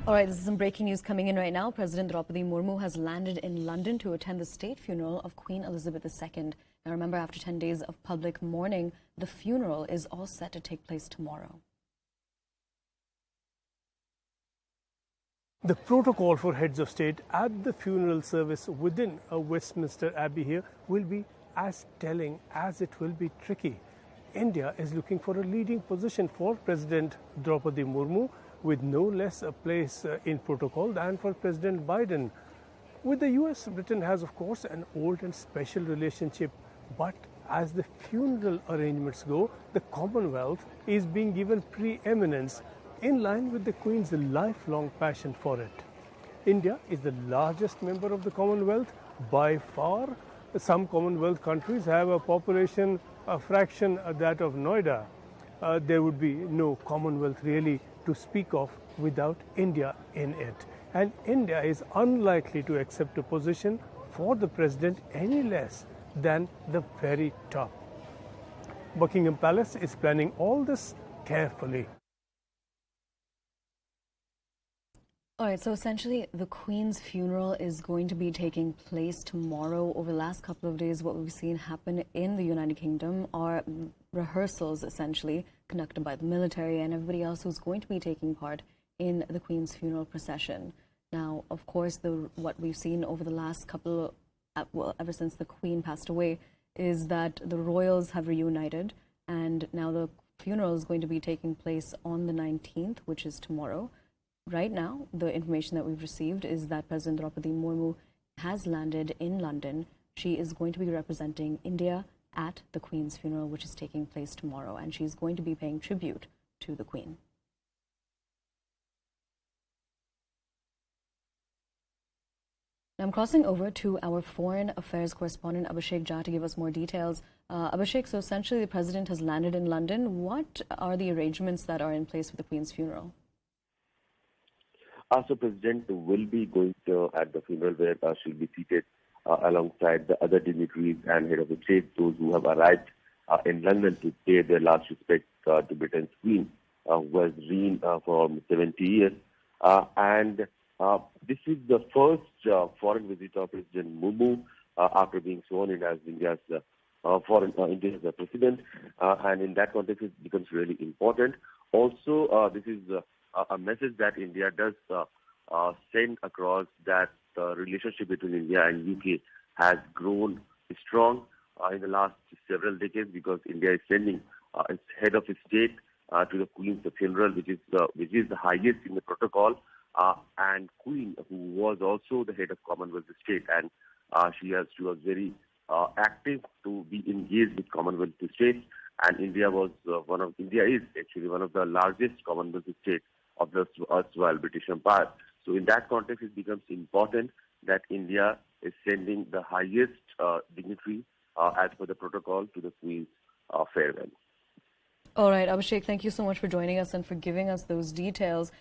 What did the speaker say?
All right, this is some breaking news coming in right now. President Droupadi Murmu has landed in London to attend the state funeral of Queen Elizabeth II. Now remember, after 10 days of public mourning, the funeral is all set to take place tomorrow. The protocol for heads of state at the funeral service within a Westminster Abbey here will be as telling as it will be tricky. India is looking for a leading position for President Droupadi Murmu, with no less a place in protocol than for President Biden. With the US, Britain has, of course, an old and special relationship, but as the funeral arrangements go, the Commonwealth is being given preeminence in line with the Queen's lifelong passion for it. India is the largest member of the Commonwealth by far. Some Commonwealth countries have a population a fraction that of Noida. There would be no Commonwealth really to speak of without India in it. And India is unlikely to accept a position for the president any less than the very top. Buckingham Palace is planning all this carefully. All right, so essentially the Queen's funeral is going to be taking place tomorrow. Over the last couple of days, what we've seen happen in the United Kingdom are rehearsals, essentially, conducted by the military and everybody else who's going to be taking part in the Queen's funeral procession. Now, of course, what we've seen over the last couple, well, ever since the Queen passed away, is that the royals have reunited, and now the funeral is going to be taking place on the 19th, which is tomorrow. Right now, the information that we've received is that President Droupadi Murmu has landed in London. She is going to be representing India at the Queen's funeral, which is taking place tomorrow, and she's going to be paying tribute to the Queen. Now I'm crossing over to our foreign affairs correspondent, Abhishek Jha, to give us more details. Abhishek, so essentially the President has landed in London. What are the arrangements that are in place for the Queen's funeral? So President will be going at the funeral where she'll be seated alongside the other dignitaries and head of the state, those who have arrived in London to pay their last respects to Britain's Queen, who has reigned for almost 70 years. This is the first foreign visit of President Murmu after being sworn in as India's India's president, and in that context it becomes really important. Also, this is a message that India does send across, that the relationship between India and UK has grown strong in the last several decades, because India is sending its head of state to the Queen's funeral, which is the highest in the protocol, and Queen, who was also the head of Commonwealth state, and she was very active to be engaged with Commonwealth states, and India is actually one of the largest Commonwealth states of the erstwhile British Empire. So in that context, it becomes important that India is sending the highest dignitary as per the protocol to the Queen's farewell. All right, Abhishek, thank you so much for joining us and for giving us those details.